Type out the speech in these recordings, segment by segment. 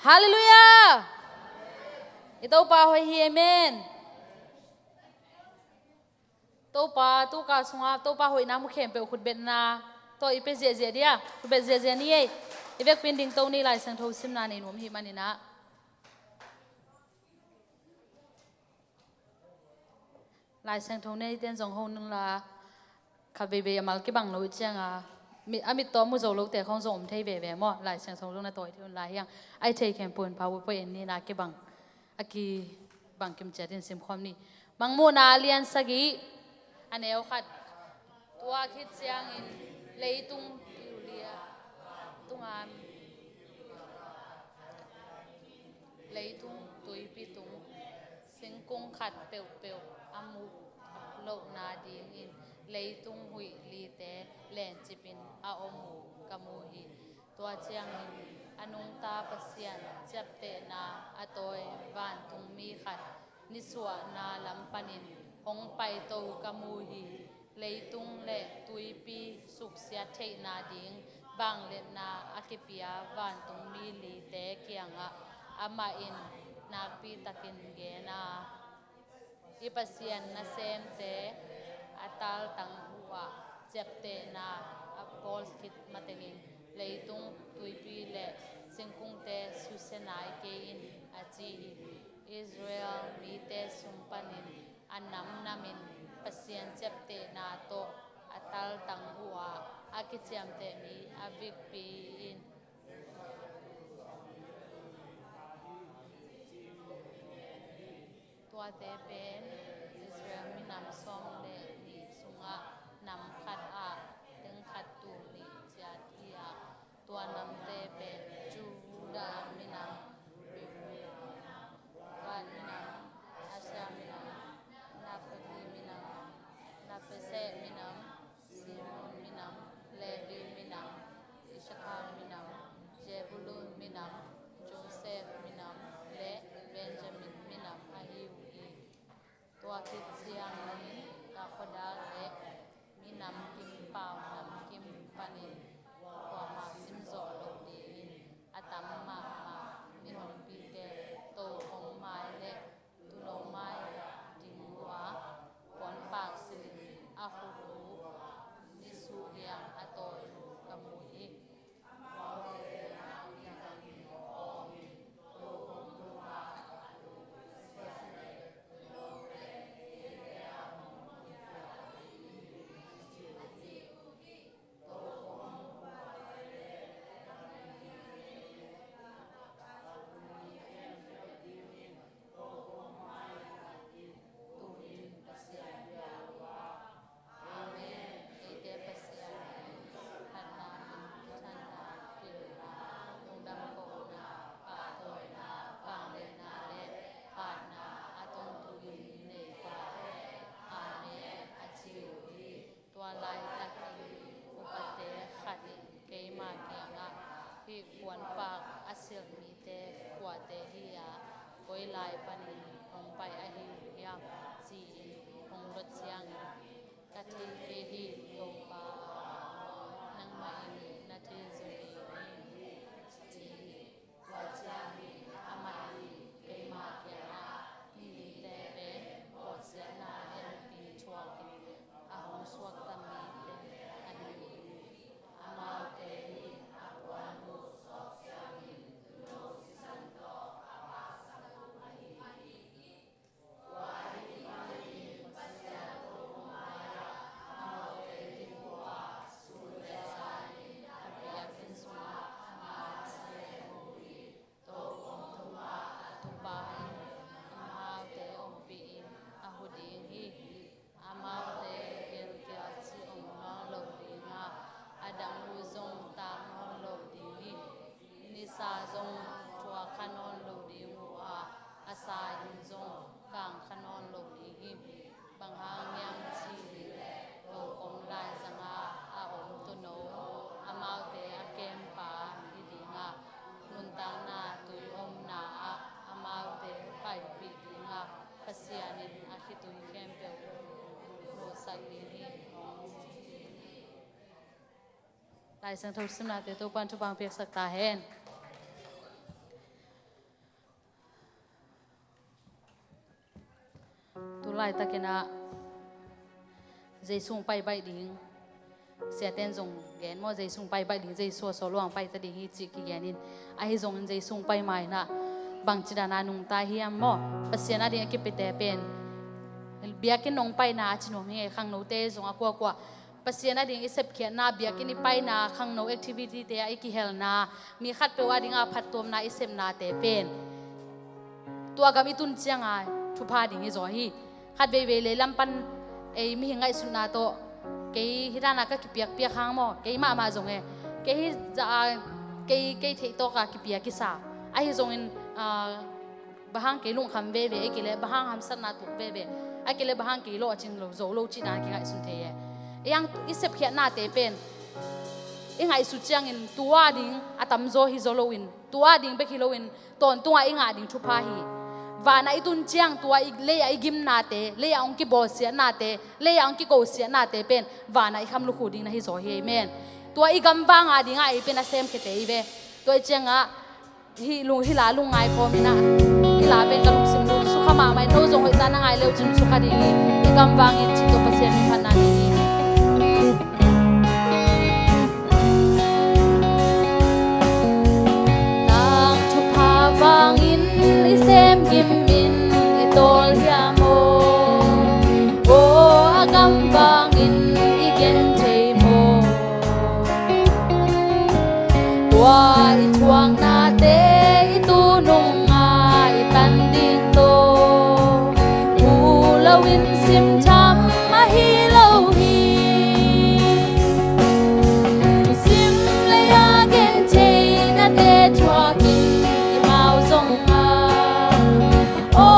Hallelujah! Ito pa hoy hi amen. To pa tu ka sunga to pa hoy na mu khem pe khut bet na to ipe je je dia khut bet je je ni ei ivek pin ding to ni lai sang tho sim na ni nom hi manina lai sang tho nei ten jong ho nung la kha be be amal ki bang lo chang a mi amit to mu zo lo te khong zom thei be be mo lai sang tho lo na toi thun la yang ai thei khem pun pa po en ni na ki bang aki bang kim cha tin sim khom ni mang mu na lian sagi aneo khat tua khit chiang in leitung tiulia tungam leitung tui pitung singkung khat peu peu amu lo na ding in leitung hui li te len chipin a omu kamu hi tua chiang in anung ta pasian chapte na atoi van tung mi khat niswa na lampanin hong pai to kamu hi leitung le tui pi suk sia thei na ding bang le na akipia van tung mi li te kianga ama in nakpi takin ge na ipasian na sem te atal tang huwa chepte na apol kit matengin leitung tuipi le singkung te susenai ke in achi Israel mi te sumpanin anam namin pasian chepte na to atal tang huwa akichiam te mi avik pi in tua te pen Israel mi nam som le ni sunga nam khat a teng khat tu ni chiat ia tua nam te pen Juda mi nam Gad mi nam Asher mi nam Naphtali mi nam Napese mi nam Simon mi nam Levi mi nam Issachar mi nam Zebulun mi nam Joseph mi nam le Benjamin mi nam ahiu i tua kit siang ni ka khoda le mi nam kim pau nam kim panin tua ma sim zo lo di in atam ma mi hon pi te to hong mai le tu no mai ding wa pon pak sin a khu ru ni su yang atoi kamu iควรปากอาเซียนมีแต่ขวดแต่เฮียก้อยลายปันลงไปอาหิวยามจีคงรถเสียงกะทิเกฮีโยปานังมาอินนาทีสุนีจีวาจามีอามาอิเกมาเกียนาอินดีแต่เป็นบทเสียนาเอ็นปีชัวกินอาหงสวกตามีแต่อาหิวอามาเตฮีอาปวันบุซาจงทัวขนอนโลดีหัวอาซายิงจงกลางขนอนโลดีหิมบางหางยังชีโลกมลายสังอาอาอมตุโนอามาเตอาเกมปาฮิดิงานุนตังนาตุยอมนาอามาเตไปปีดิงาปัสยานินอาคิตุยเกมเปลโนสักดีหิลายสังทศนาเตตุปันทุบังเพียกสักตาเห็น tu lai ta kena Giêsu pai bai ding sẽ tên dùng gen mo Giêsu pai bai ding Giêsu so luang pai ta ding hi chi ki genin a hi zong Giêsu pai mai na bang chi dana nung ta hiam mo pasiana ding ki pete pen biakin nong pai na chinom hi khang no te zong akwa kwa pasiana ding isep khia na biakin pai na khang no activity te ai ki hel na mi khat pe wa ding a phat tom na isep na te pen tua gam itun chianga thupa ding hi zo hi khat ve ve le lampan ei mi ngai sunna to ke hirana ka kipiak pia khang mo ke ma zong e ke hi za ke thei to ka kipia ki sa ai zong in bahang ke lung kham ve ve ke le bahang ham san na tu ve ve ai ke le bahang ke lo chin lo zo lo chi na ki ngai sun the ye yang isep khia na te pen ingai su chiang in tua ding atam zo hi zo lo in tua ding be ki lo in ton tua inga ding thupa hi và nãy tuần chiang tua lê ai gim na te lê ông ki bo sia na te lê ông ki go sia na te pen và nãy kham lu khu ding na hi zo hi amen tua i gam ba nga ding ai pen a sem ke te ve tua chiang a hi lu hi la lu ngai ko mina hi la pen ka lu sim lu su khama mai no zong hoi ta na ngai leu chin su kha di i gam wang in chi to pa sem mi phan na ni tang thu pa wang in i sem gim tol hiamo o agam bangin igen teimo wa itwang na te itunong nga itan ding to ulawin sim cham mahilaw hi sim leya gen te na te chwakin imao zong nga o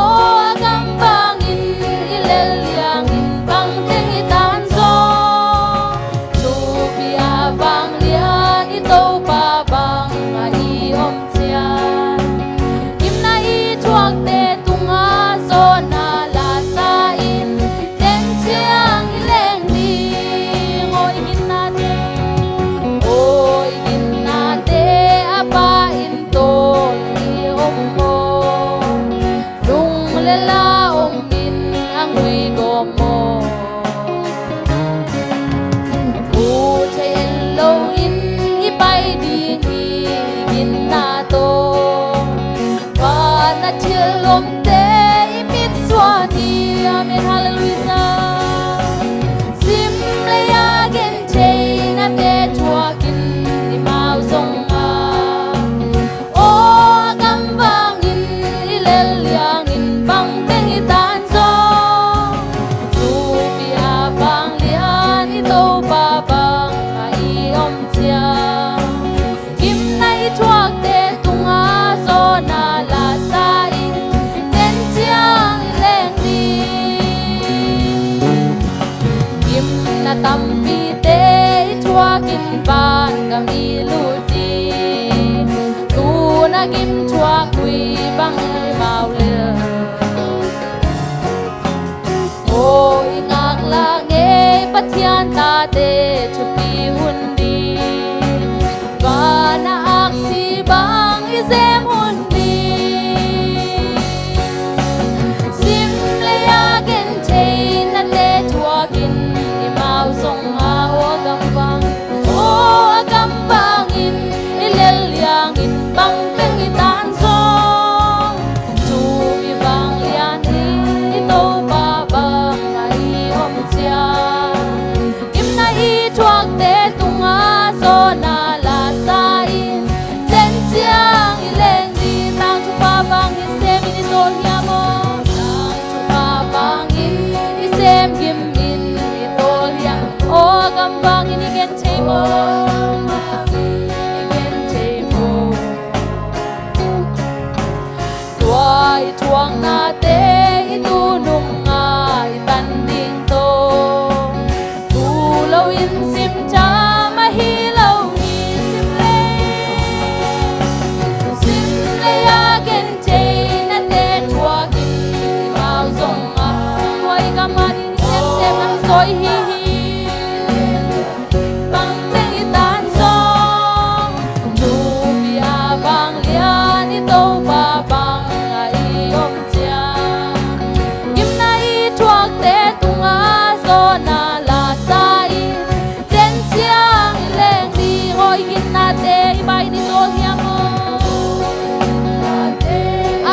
tampi te thuakin ban kami luti tu na kim thuak quy bang mau le o ingak la nge pathian ta te chupi hundi va na aksi bang izem hundi sim le again te na te thuakin song a o gambang in ilel yang in bang teng i tan song tu mi bang lian i to ba bang ai om sia im na i thuak te tunga so na la sai ten siang i leng di tang tu ba bang i sem i to hiamo tang tu ba bang i sem gim o gambang ini gen temo igen temo tuai tuang na te itu nunga itan ding to tu lo in sim cha ma hi lo hi sim le again te na te tuakin mau zong a tuai gamani sem sem ang soi hi bang lian i to ba bang ai om chia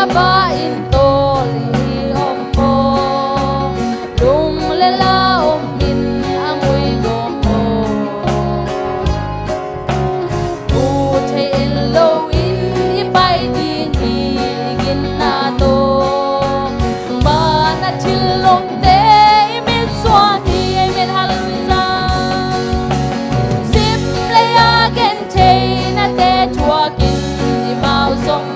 ba in toli om mo lung lela om min angui gom mo u the in lo in ipai ding igin na to ba na thil lom te min swan hi men hallelujah sim le again te na te thua kin ni mau song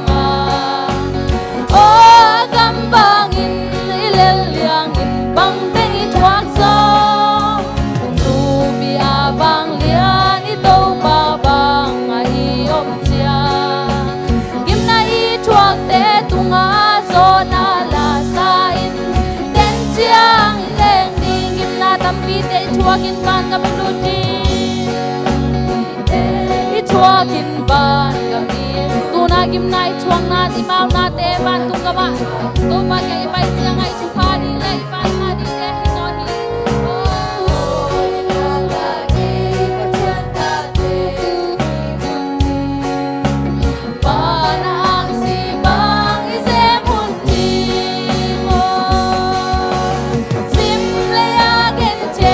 Chuakin ban kami luti, chuakin ban kami. Tunagim na chuang na di mau na te ban tu kama. Tu ban kaya ipai siang ay chupani le ipai na di te hisoni. Oh, lagi bercinta te. Bana ang si bang isemundi mo. Simple again te.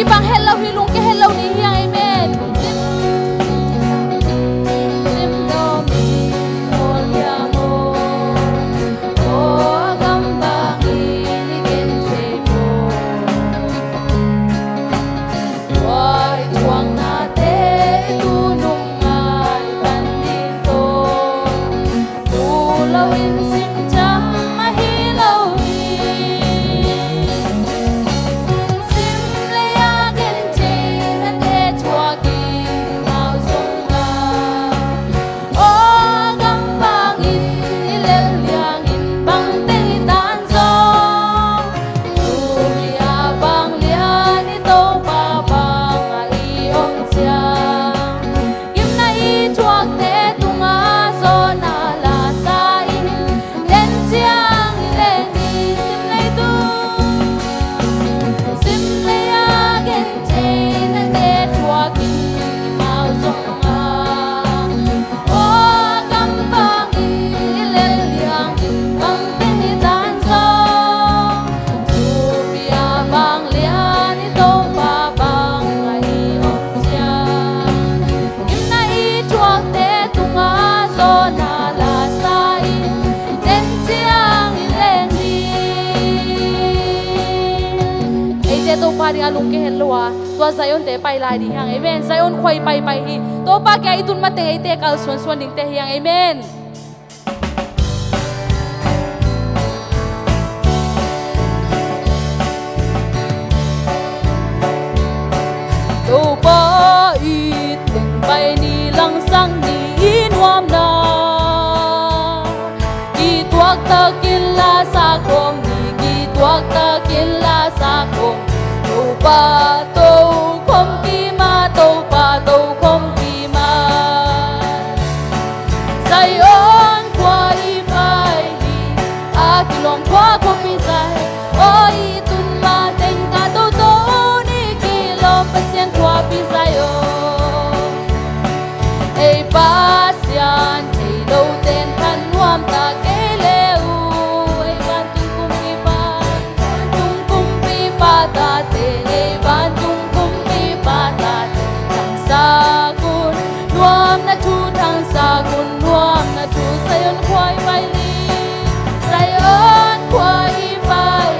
Ibang hello hilong ke hello ni yang amen. Sim do mi oliamo. Oh gambang ini gense mo. Wai tuang na te tunong ay bandito. Ulawin sim jam mahilawin. to pa ri alung ke helwa to Zion te pai lai di hang amen Zion khoi pai pai hi to pa ke itun ma te te kal suan ding te hiang amen to pa i teng pai ni lang sang ni in wam na ki tuak ta kin la sa khom ni ki tuak ta kin la sa khom to pa to khom ki ma to pa to khom ki ma Zion kwai pai hi a ki long kwa ko pi sai oi tun ma teng ka to to ni ki lom pa sian kwa pi sai o ei pa sian ei lo ten than nuam ta ke leu ei ban tung kum pi pa ta te ei ban tung kum pi pa ta te thang sa kun nuam na chu thang sa kun nuam na chu Zion kwai pai li Zion kwai pai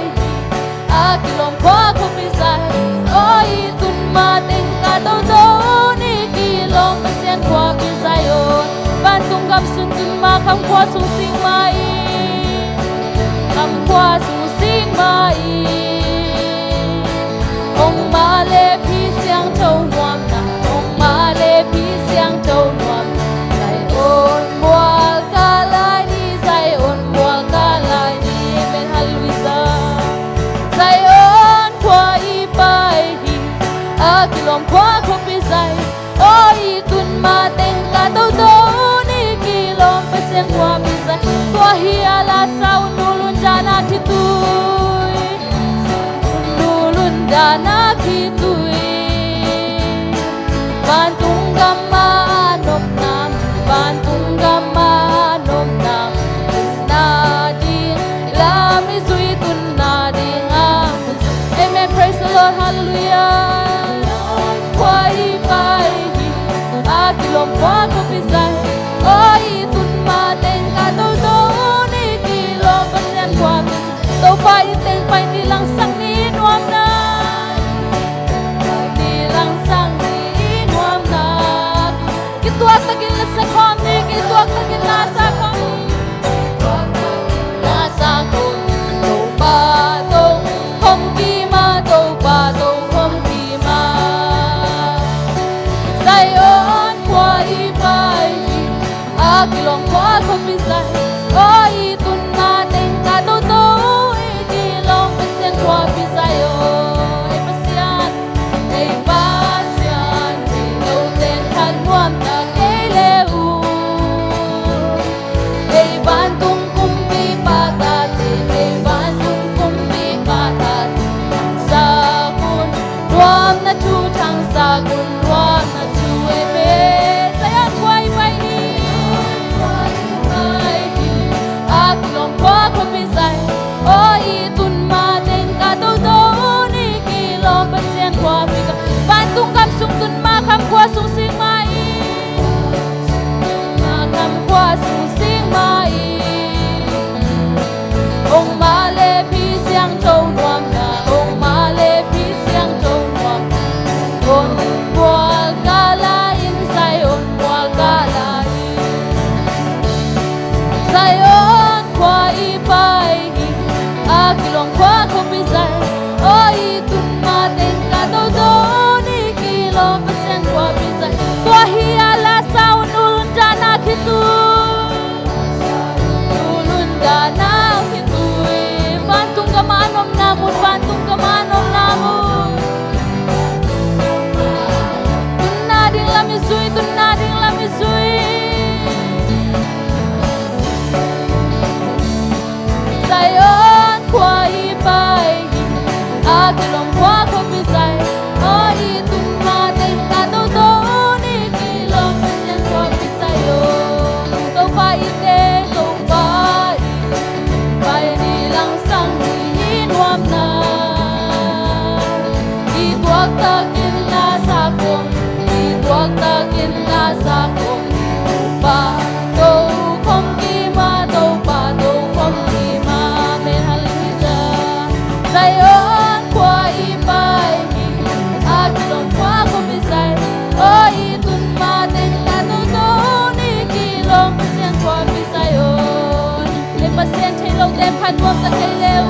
mà sen thấy lâu đêm phan nuông ta thấy lêu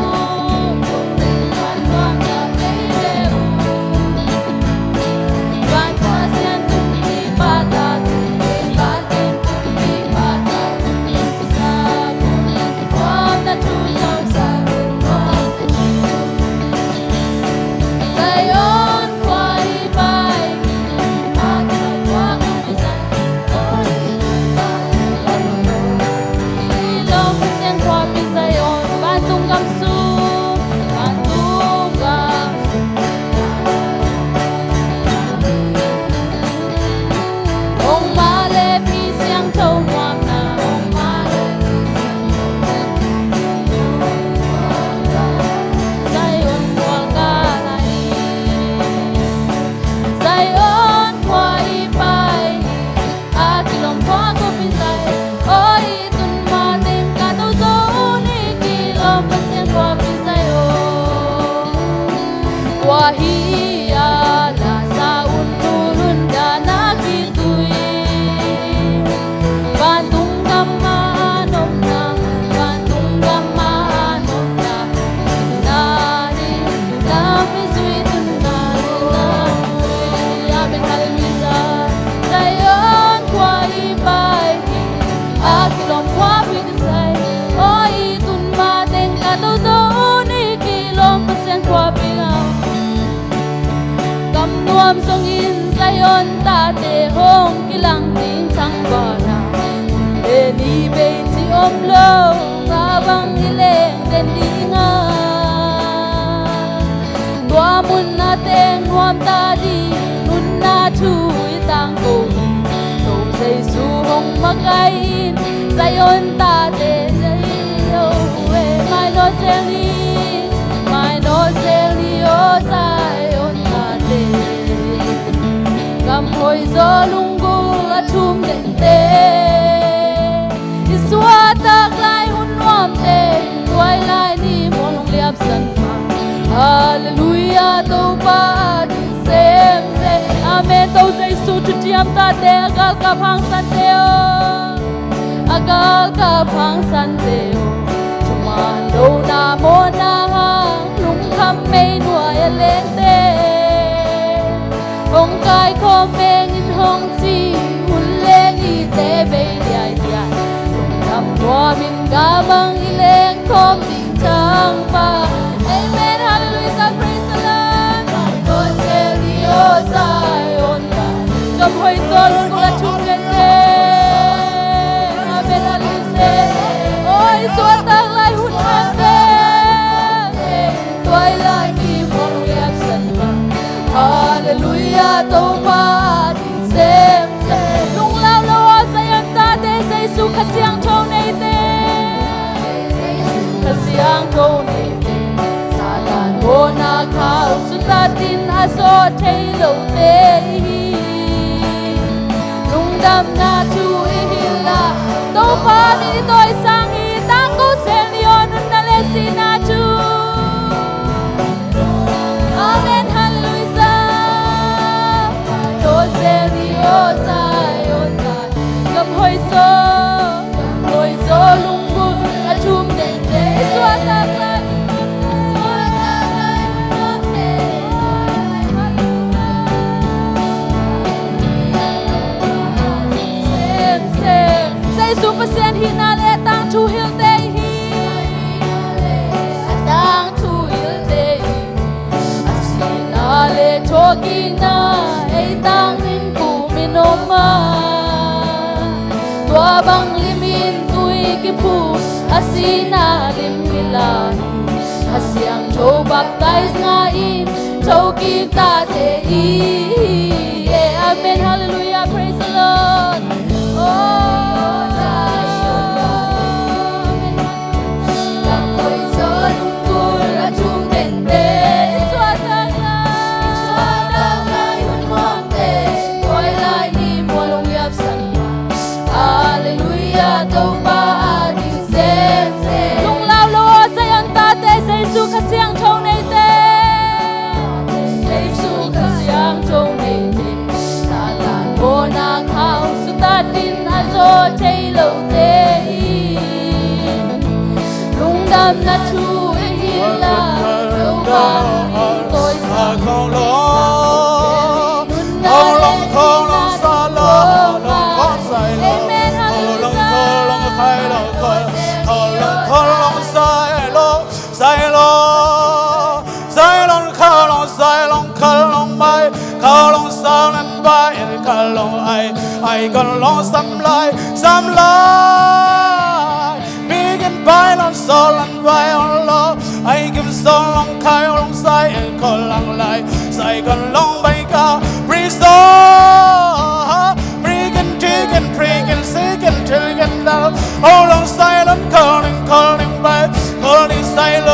phan nuông ta thấy lêu phan qua sen tung đi ba ta ba sen tung đi ba ta sa quam ta chu dâu sa quam ta chu Zion quay bay ta qua không gian ôi Ilong sen qua bi Zion batung gam su batung gam Ông ma lê pi siang thâu ngoam na ông ma lê Zion qua ca lai Zion quay bay a kilom qua ko pi Zion oi tun ma ting ka to zo ni kilom pa siang qua pi Zion qua hi la sa un turun da na ki tui Bandung gamma nom na Bandung gamma nom na Nari Nami zui tun nari Nari Amen hallelujah Zion quay bay Akilom qua bin say Oi tun ma teng ka to to ni kilom pa sen qua bin Cầm nuam song in Zion ta te hong kilang ting sang ba na e ni be ti om lo nga bang ileng den di nga tua mun na teng nuam ta di nun na thu i tang ko to sei su hong makai Zion ta te yo we my no seli o Zion ta te Cầm hồi gió lunggu a chum den te Isua tak lai hun nuam te Tuai lai ni mo long liap san ma Hallelujah to pa di sem se Amen to Giêsu tu tiam ta te agal ka phang san te o Agal ka phang san te o Chuman do na mo na hang lung kham mei nuai a leng te Hong kai khom beng in hong chi hun leng i te be diai diai Hong nam hoa min ga bang i leng khom ding chang pa Amen hallelujah praise the Lord Go seli o Zion ta Cầm hoi sol ko la chung len te Amen hallelujah Oi suat tak lai hun an te Tuai lai ki mong liap san pa Hallelujah to pa di sem se Lung lao lo Zion ta te Giêsu khasiang thâu nei te Khasiang thâu nei te Satan ho na khao su ta tin a so thei lo te Lung dam na tu i hila To pa ni toi sang i tang ko sel ni on na le si na tu Amen hallelujah To seli o Zion ta Cầm hoi so lung gun a chum den te Isua tak lai nuam te Sem Giêsu pa sen hi na le tang thu hil te hi Tang thu hil te hi Asina le thoki na ei tang rin ku minoma Tua bang limin tui ki pu asina lim milai Asiang cho baptize nga in thoki ta te i Amen hallelujah praise the Lord Oh Amen Cầm hoi gió lung cul a chum den te Isua tak lai hun muam te Tuai lai ni mo long liap san ma Hallelujah to pa di sem se Lung lao lo Zion ta te Giêsu khasiang thâu nei te Giêsu khasiang thâu nei te Satan ho na khao su ta tin a zo I'm not too healer. No one tôi con sang lo nun con na long sa lo long con sai lo Amen. con Hallelujah. khai lo con long sai long sai long mai khao long sao lên bay khao long ai con long sam lai begin by long sol and by on lo ai kim sol long khai long sai con long lai sai con long bay ca restore begin chicken begin second children now all long silent calling by calling silent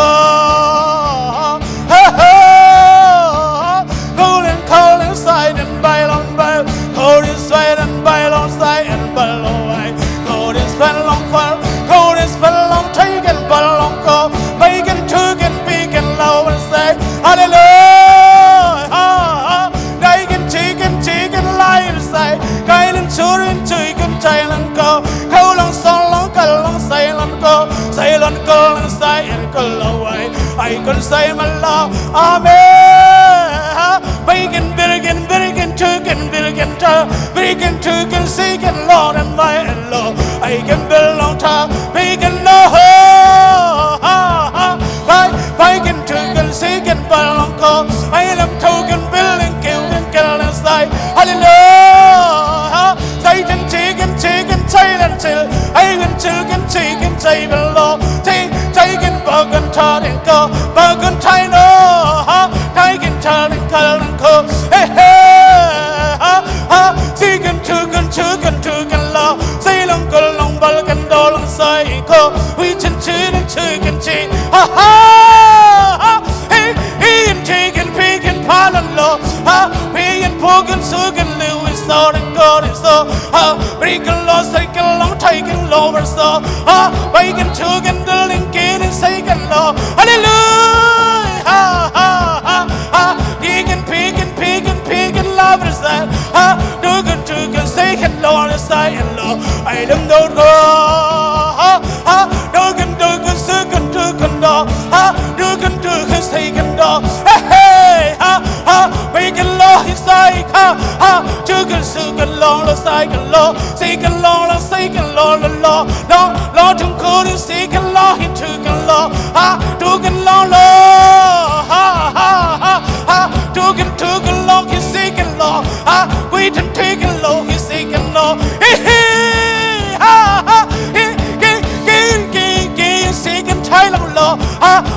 calling silent by long by calling silent by long silent by long way calling spell long fall calling spell long taken by long call bacon chicken bacon low and say hallelujah chicken lion say cái lên children chicken chicken go câu long song long call long silent go silent go away I can say my love amen bacon chicken chicken Lord and my Lord I can belong to bacon Lord bacon chicken belong go I am token building killing say hallelujah Satan chicken silent chill I can chicken table law chicken burger turning go burger china chicken turning go chicken law say long burger long say go we chicken chicken chicken pan law Pogan sugan Lewis so and God is so breaking lost cycle long taking lower so wagon chugan the linkin and second law hallelujah pegan lovers that dugan second law and second law I don't know go dugan sugan dugan second law Bacon law is like chicken long lo cycle law second law to call it second law in chicken law chicken long chicken long is second law we can take a law is second law second Thailand law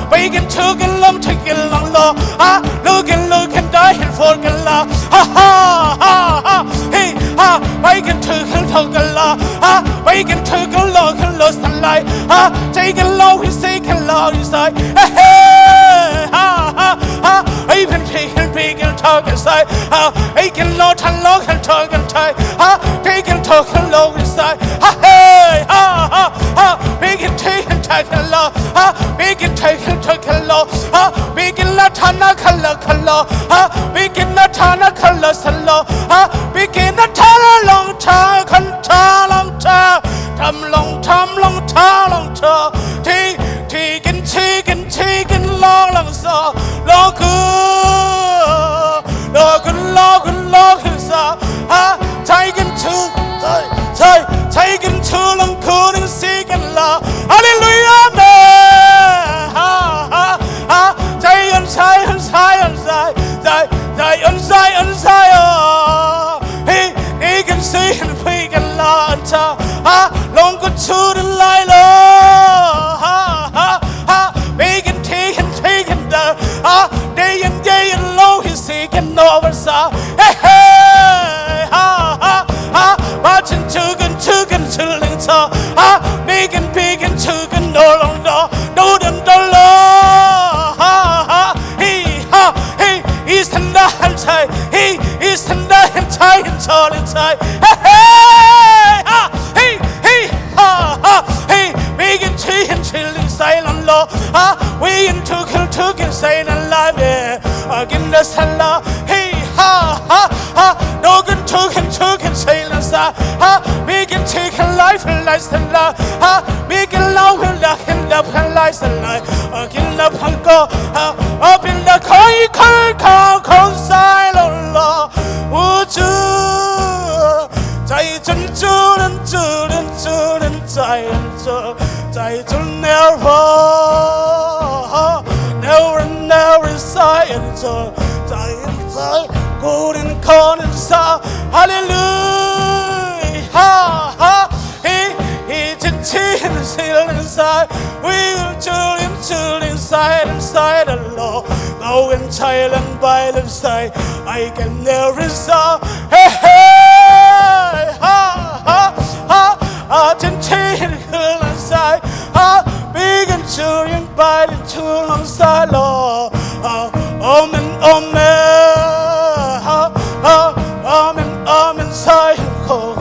bacon chicken long law looking die and forget law hey bacon chicken law bacon chicken law can lose the light take a law is second law is like even taking bacon talk inside bacon law and talk and tie taking talk and law inside hey bacon taking law bacon taking law bacon la thana color bacon la thana color salo bacon la thana long cha long cha long cha taking long so long so taking too long couldn't seek and love hallelujah he can see and we can launch long good to the light we can take the day and low he's seeking over so watching chicken chilling so making pig and chicken no longer no them he's the inside he's the inside making chicken chilling silent law we in chicken saying alive again the sala no good chicken sailing we can take a life and lifestyle we can love and luck and love and life Christ alive. Again the panko, up in the koi side of law. Would you? 在真主人主人主人在人主，在主 never silent 在 golden corner 上 Hallelujah he still inside we will chill inside the law go in silent by the side I can never saw hey inside big and children by the two side law amen side go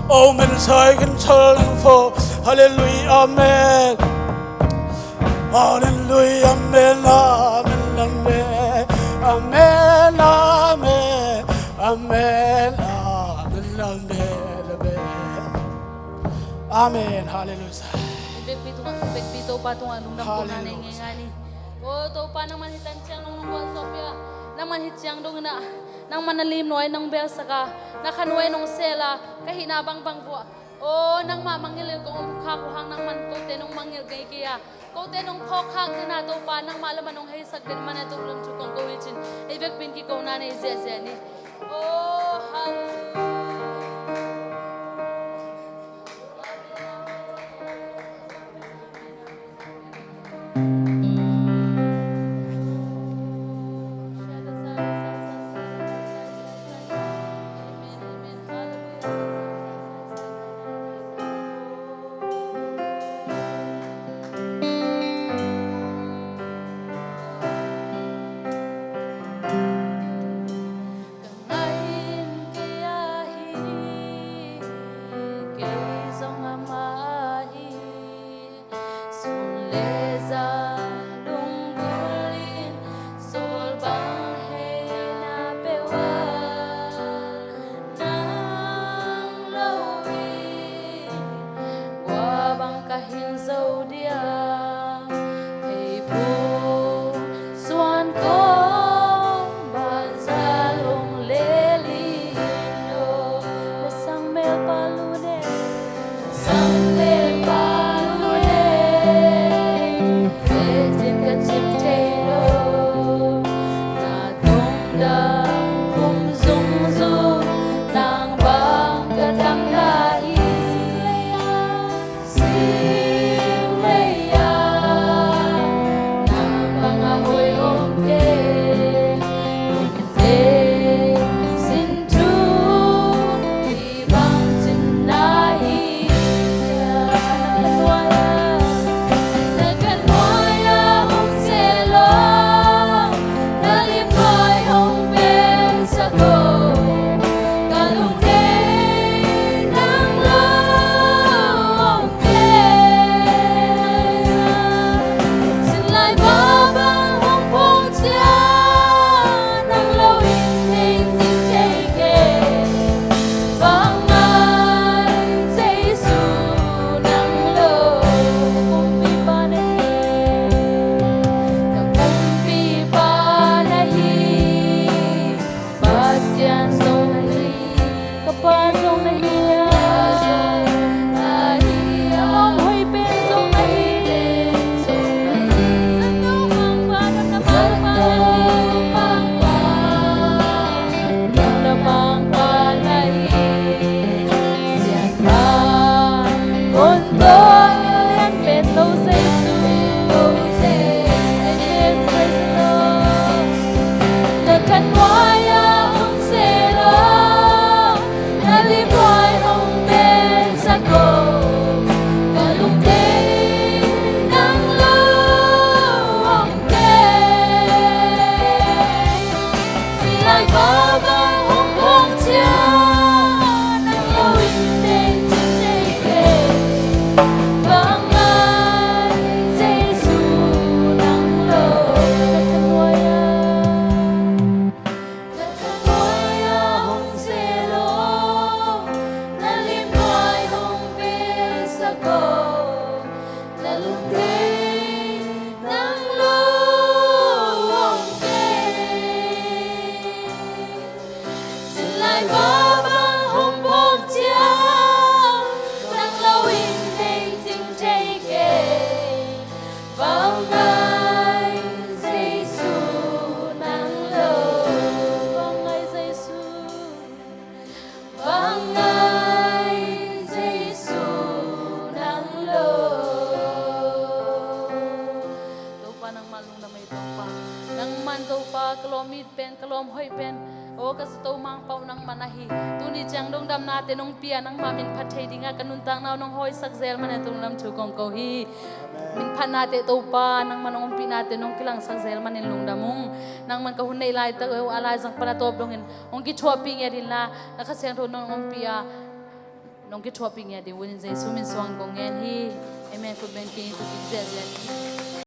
amen side can turn for hallelujah amen hallelujah amen amen amen amen amen amen hallelujah Bek pito pa tung anong nang punanay ngani. O to pa nang manhitan siyang nung buwan Sophia. Nang manhit siyang dong na nang manalim noy nang belsaka nakanuay nung sela kahinabang bang buwa. O nang mamangil ko kakuhang nang mankote nung mangil kay kaya. Kote nung kokhang na to pa nang malaman nung haysag din man itong lumtukong kawichin. Ibek pinki ko nanay zezeni. Oh hallelujah. Ngayon kaya kalomit pen kalom hoi pen o ka sto mang pau nang manahi tu ni chang dong dam na te nong pia nang ma min phathei dinga kanun tang naw nong hoi sak zel man tung lam thu kong ko hi min phana te to pa nang manong pi na te nong kilang sak zel man in lung damung nang man ka hun nei lai ta o alai jang para top dong in ong ki chua pi nge din la na kha seng tho nong ong pia nong ki chua pi nge din win jai sumin song kong ngen hi amen ko ben ki tu ki zel